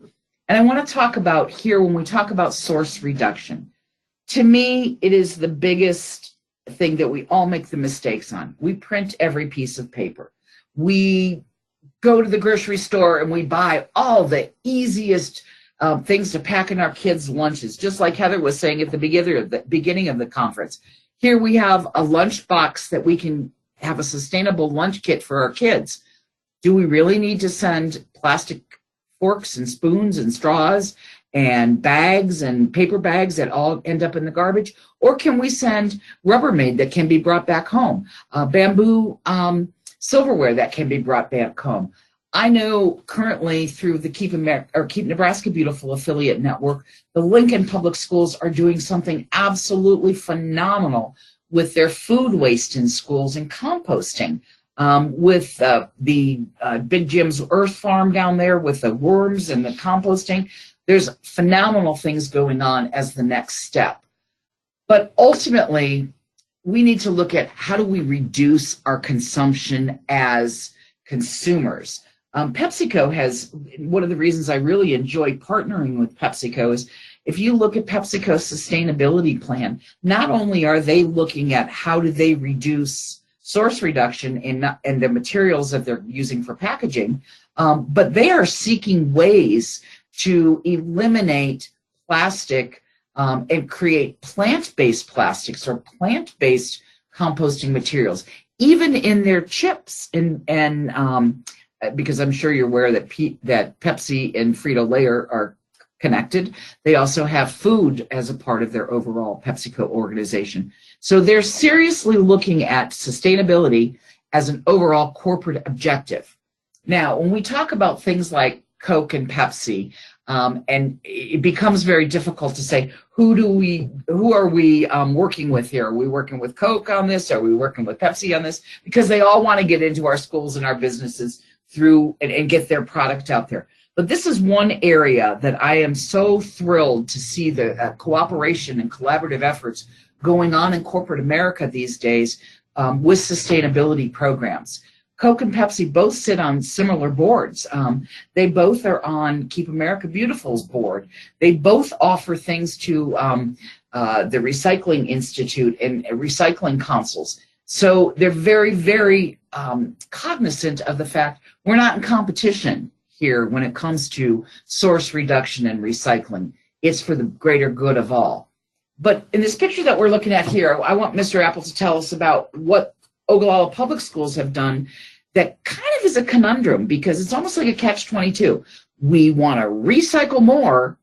And I want to talk about here, when we talk about source reduction, to me, it is the biggest thing that we all make the mistakes on. We print every piece of paper. We go to the grocery store and we buy all the easiest things to pack in our kids' lunches, just like Heather was saying at the beginning of the conference. Here we have a lunch box that we can have a sustainable lunch kit for our kids. Do we really need to send plastic forks and spoons and straws and bags and paper bags that all end up in the garbage? Or can we send Rubbermaid that can be brought back home, bamboo silverware that can be brought back home? I know currently through the Keep Nebraska Beautiful affiliate network, the Lincoln Public Schools are doing something absolutely phenomenal with their food waste in schools and composting. With the Big Jim's Earth Farm down there with the worms and the composting. There's phenomenal things going on as the next step. But ultimately, we need to look at how do we reduce our consumption as consumers. PepsiCo has, one of the reasons I really enjoy partnering with PepsiCo is if you look at PepsiCo's sustainability plan, not only are they looking at how do they reduce source reduction in the materials that they're using for packaging, but they are seeking ways to eliminate plastic and create plant-based plastics or plant-based composting materials, even in their chips. And because I'm sure you're aware that Pepsi and Frito-Lay are connected. They also have food as a part of their overall PepsiCo organization. So they're seriously looking at sustainability as an overall corporate objective. Now, when we talk about things like Coke and Pepsi, and it becomes very difficult to say, who are we working with here? Are we working with Coke on this? Are we working with Pepsi on this? Because they all want to get into our schools and our businesses through and get their product out there. But this is one area that I am so thrilled to see the cooperation and collaborative efforts going on in corporate America these days with sustainability programs. Coke and Pepsi both sit on similar boards. They both are on Keep America Beautiful's board. They both offer things to the Recycling Institute and recycling councils. So they're very, very cognizant of the fact we're not in competition here when it comes to source reduction and recycling. It's for the greater good of all. But in this picture that we're looking at here, I want Mr. Apple to tell us about what Ogallala Public Schools have done that kind of is a conundrum because it's almost like a catch-22. We want to recycle more,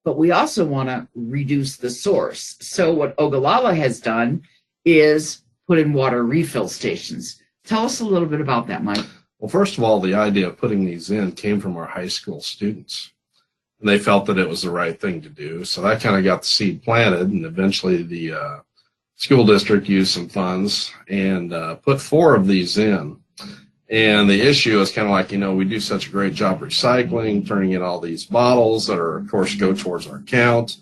but we also want to reduce the source. So what Ogallala has done is put in water refill stations. Tell us a little bit about that, Mike. Well, first of all, the idea of putting these in came from our high school students. And they felt that it was the right thing to do. So that kind of got the seed planted, and eventually the school district used some funds and put 4 of these in. And the issue is kind of like, we do such a great job recycling, turning in all these bottles that are, of course, go towards our count.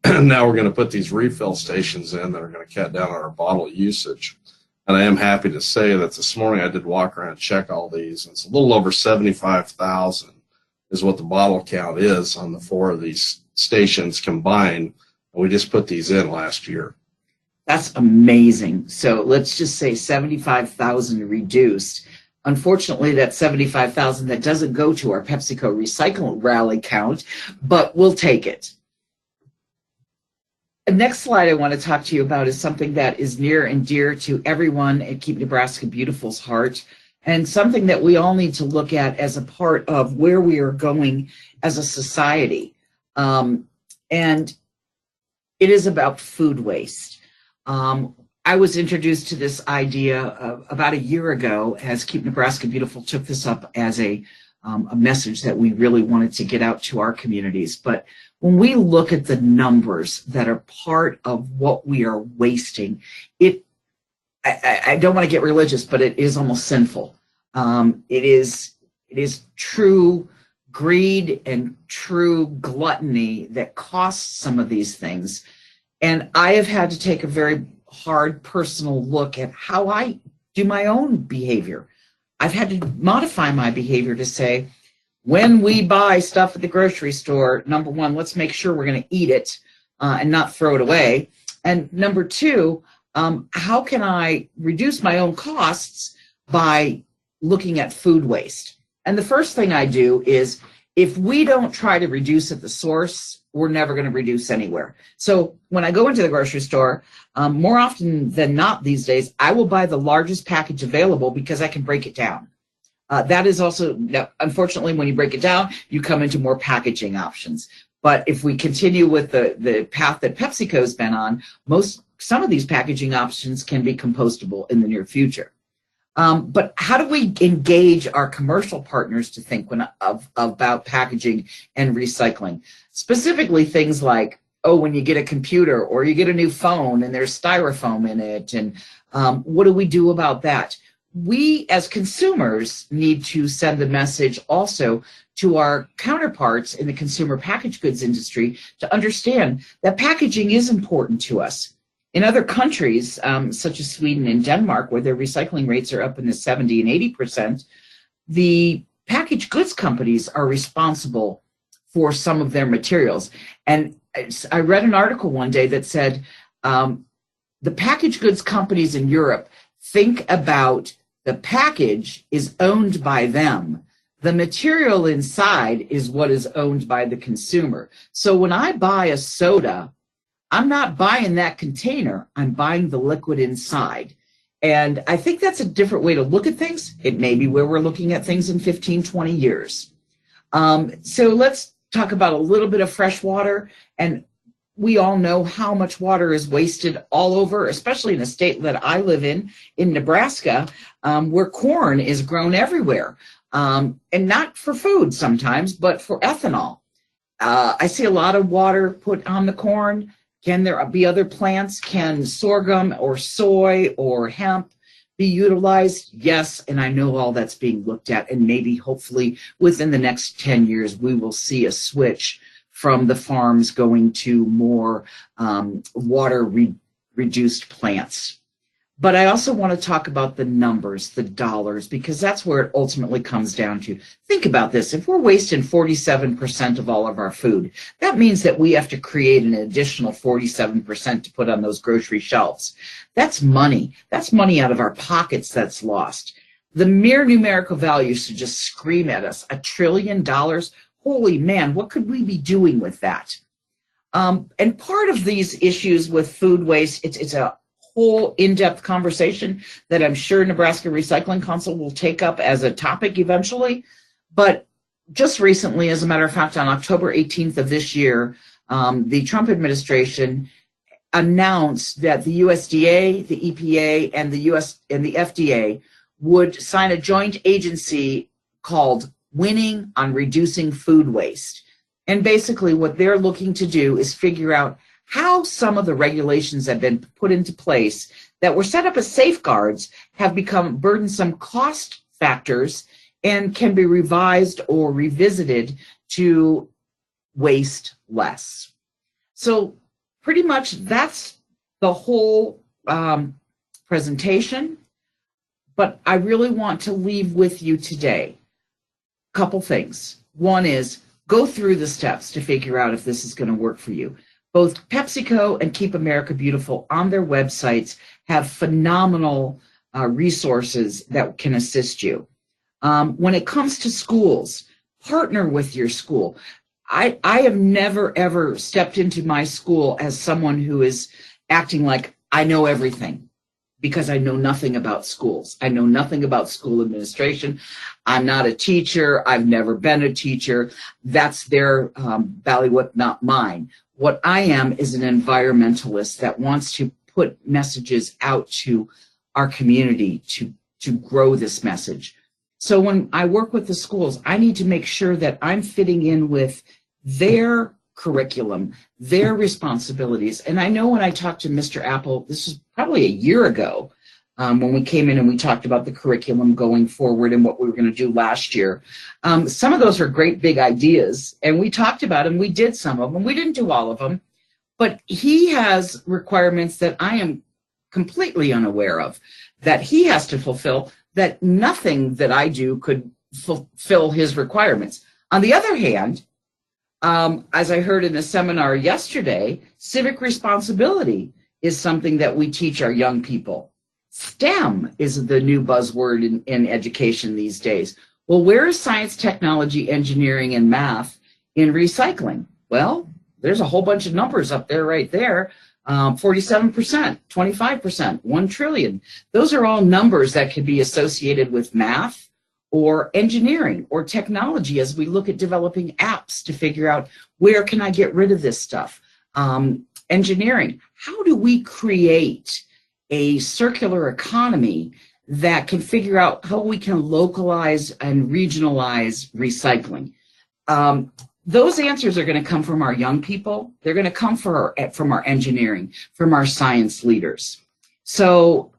Now we're going to put these refill stations in that are going to cut down on our bottle usage. And I am happy to say that this morning I did walk around and check all these. And it's a little over 75,000 is what the bottle count is on the 4 of these stations combined. And we just put these in last year. That's amazing. So let's just say 75,000 reduced. Unfortunately, that 75,000 that doesn't go to our PepsiCo recycle rally count, but we'll take it. The next slide I want to talk to you about is something that is near and dear to everyone at Keep Nebraska Beautiful's heart, and something that we all need to look at as a part of where we are going as a society. And it is about food waste. I was introduced to this idea about a year ago as Keep Nebraska Beautiful took this up as a message that we really wanted to get out to our communities. But when we look at the numbers that are part of what we are wasting, I don't want to get religious, but it is almost sinful. It is true greed and true gluttony that costs some of these things. And I have had to take a very hard personal look at how I do my own behavior. I've had to modify my behavior to say, when we buy stuff at the grocery store, number one, let's make sure we're going to eat it and not throw it away. And number two, how can I reduce my own costs by looking at food waste? And the first thing I do is if we don't try to reduce at the source, we're never going to reduce anywhere. So when I go into the grocery store, more often than not these days, I will buy the largest package available because I can break it down. That is also, unfortunately, when you break it down, you come into more packaging options. But if we continue with the path that PepsiCo's been on, some of these packaging options can be compostable in the near future. But how do we engage our commercial partners to think about packaging and recycling? Specifically things like, when you get a computer or you get a new phone and there's styrofoam in it, and what do we do about that? We as consumers need to send the message also to our counterparts in the consumer packaged goods industry to understand that packaging is important to us. In other countries, such as Sweden and Denmark, where their recycling rates are up in the 70 and 80%, the packaged goods companies are responsible for some of their materials. And I read an article one day that said the packaged goods companies in Europe think about the package is owned by them. The material inside is what is owned by the consumer. So when I buy a soda, I'm not buying that container, I'm buying the liquid inside. And I think that's a different way to look at things. It may be where we're looking at things in 15, 20 years. So let's talk about a little bit of fresh water. And we all know how much water is wasted all over, especially in a state that I live in Nebraska, where corn is grown everywhere. And not for food sometimes, but for ethanol. I see a lot of water put on the corn. Can there be other plants? Can sorghum or soy or hemp be utilized? Yes, and I know all that's being looked at, and maybe hopefully within the next 10 years we will see a switch from the farms going to more water-reduced plants. But I also want to talk about the numbers, the dollars, because that's where it ultimately comes down to. Think about this. If we're wasting 47% of all of our food, that means that we have to create an additional 47% to put on those grocery shelves. That's money. That's money out of our pockets that's lost. The mere numerical value should just scream at us. $1 trillion? Holy man, what could we be doing with that? And part of these issues with food waste, it's a whole in-depth conversation that I'm sure Nebraska Recycling Council will take up as a topic eventually. But just recently, as a matter of fact, on October 18th of this year, the Trump administration announced that the USDA, the EPA, and the FDA would sign a joint agency called Winning on Reducing Food Waste. And basically what they're looking to do is figure out how some of the regulations have been put into place that were set up as safeguards have become burdensome cost factors and can be revised or revisited to waste less. So pretty much that's the whole presentation. But I really want to leave with you today a couple things. One is go through the steps to figure out if this is going to work for you. Both PepsiCo and Keep America Beautiful on their websites have phenomenal resources that can assist you. When it comes to schools, partner with your school. I have never, ever stepped into my school as someone who is acting like I know everything, because I know nothing about schools. I know nothing about school administration. I'm not a teacher. I've never been a teacher. That's their ballywick, not mine. What I am is an environmentalist that wants to put messages out to our community to grow this message. So when I work with the schools, I need to make sure that I'm fitting in with their curriculum, their responsibilities. And I know when I talked to Mr. Apple, this was probably a year ago, when we came in and we talked about the curriculum going forward and what we were going to do last year. Some of those are great big ideas, and we talked about them. We did some of them. We didn't do all of them. But he has requirements that I am completely unaware of, that he has to fulfill, that nothing that I do could fulfill his requirements. On the other hand, as I heard in a seminar yesterday, civic responsibility is something that we teach our young people. STEM is the new buzzword in education these days. Well, where is science, technology, engineering, and math in recycling? Well, there's a whole bunch of numbers up there right there. 47%, 25%, 1 trillion. Those are all numbers that could be associated with math or engineering or technology as we look at developing apps to figure out where can I get rid of this stuff. Engineering, how do we create a circular economy that can figure out how we can localize and regionalize recycling? Those answers are going to come from our young people. They're going to come from our engineering, from our science leaders. So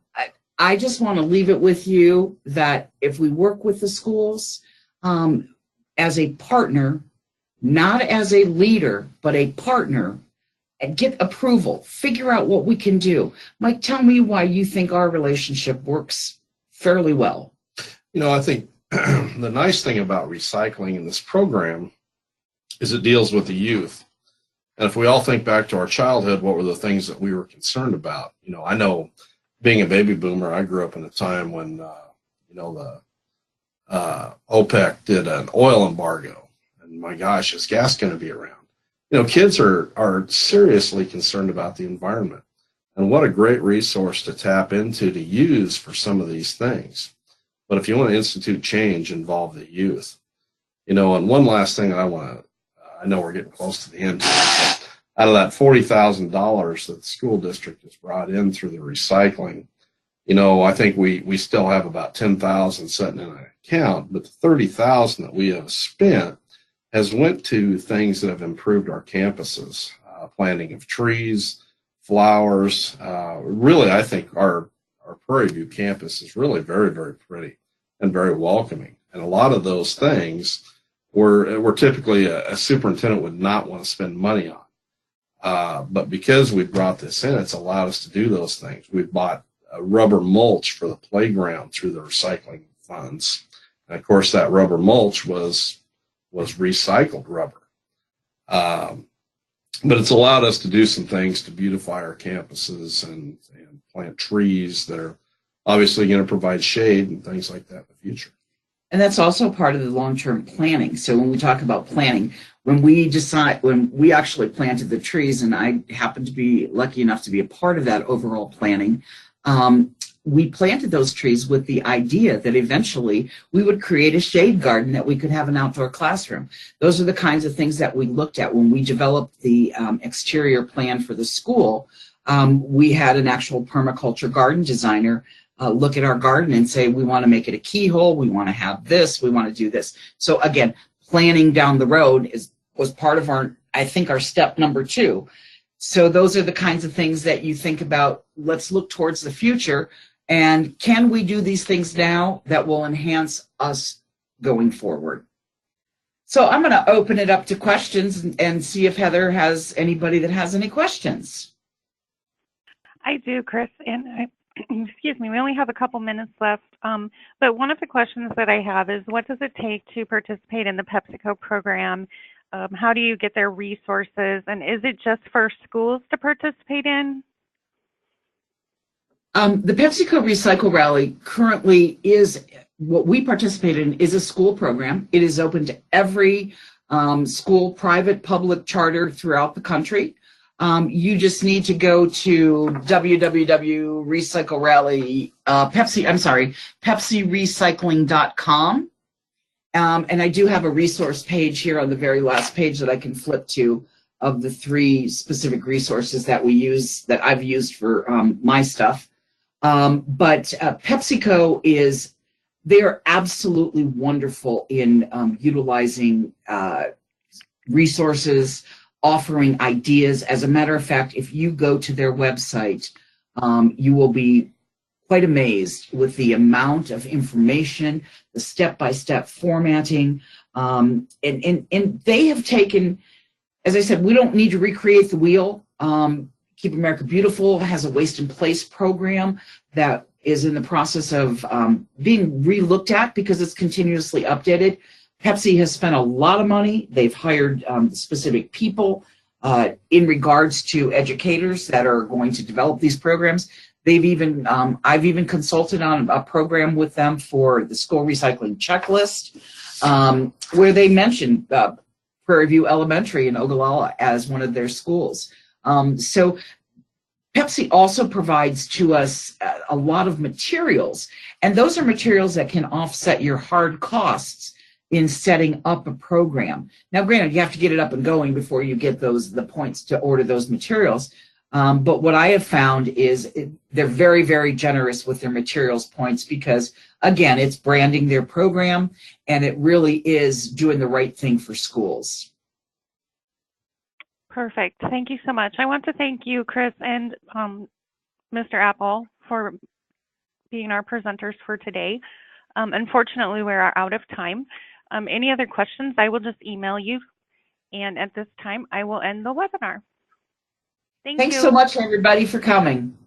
I just want to leave it with you that if we work with the schools as a partner, not as a leader, but a partner, and get approval, figure out what we can do. Mike, tell me why you think our relationship works fairly well. You know, I think the nice thing about recycling in this program is it deals with the youth. And if we all think back to our childhood, what were the things that we were concerned about? You know, I know being a baby boomer, I grew up in a time when, the OPEC did an oil embargo. And my gosh, is gas going to be around? You know, kids are seriously concerned about the environment. And what a great resource to tap into to use for some of these things. But if you want to institute change, involve the youth. You know, and one last thing I know we're getting close to the end here, but out of that $40,000 that the school district has brought in through the recycling, you know, I think we still have about 10,000 sitting in an account, but the 30,000 that we have spent has went to things that have improved our campuses, planting of trees, flowers. Really, I think our Prairie View campus is really very, very pretty and very welcoming. And a lot of those things were typically a superintendent would not want to spend money on. But because we brought this in, it's allowed us to do those things. We've bought rubber mulch for the playground through the recycling funds. And of course, that rubber mulch was recycled rubber. But it's allowed us to do some things to beautify our campuses and plant trees that are obviously going to provide shade and things like that in the future. And that's also part of the long-term planning. So when we talk about planning, when we actually planted the trees, and I happened to be lucky enough to be a part of that overall planning, we planted those trees with the idea that eventually we would create a shade garden that we could have an outdoor classroom. Those are the kinds of things that we looked at when we developed the exterior plan for the school. We had an actual permaculture garden designer look at our garden and say, we want to make it a keyhole, we want to have this, we want to do this. So again, planning down the road was part of our step number 2. So those are the kinds of things that you think about. Let's look towards the future. And can we do these things now that will enhance us going forward? So I'm going to open it up to questions and see if Heather has anybody that has any questions. I do, Chris, and excuse me, we only have a couple minutes left, but one of the questions that I have is, what does it take to participate in the Pepsico program? How do you get their resources, and is it just for schools to participate in? The PepsiCo Recycle Rally currently is, what we participate in is a school program. It is open to every school, private, public, charter throughout the country. You just need to go to PepsiRecycling.com. And I do have a resource page here on the very last page that I can flip to of the 3 specific resources that I've used for my stuff. But PepsiCo they're absolutely wonderful in utilizing resources, offering ideas. As a matter of fact, if you go to their website, you will be quite amazed with the amount of information, the step-by-step formatting, and they have taken, as I said, we don't need to recreate the wheel. Keep America Beautiful has a waste in place program that is in the process of being re-looked at because it's continuously updated. Pepsi has spent a lot of money. They've hired specific people in regards to educators that are going to develop these programs. They've even, I've even consulted on a program with them for the school recycling checklist, where they mentioned Prairie View Elementary in Ogallala as one of their schools. So Pepsi also provides to us a lot of materials, and those are materials that can offset your hard costs in setting up a program. Now, granted, you have to get it up and going before you get the points to order those materials. But what I have found is they're very, very generous with their materials points because, again, it's branding their program, and it really is doing the right thing for schools. Perfect. Thank you so much. I want to thank you, Chris, and Mr. Apple for being our presenters for today. Unfortunately, we are out of time. Any other questions, I will just email you. And at this time, I will end the webinar. Thanks so much, everybody, for coming.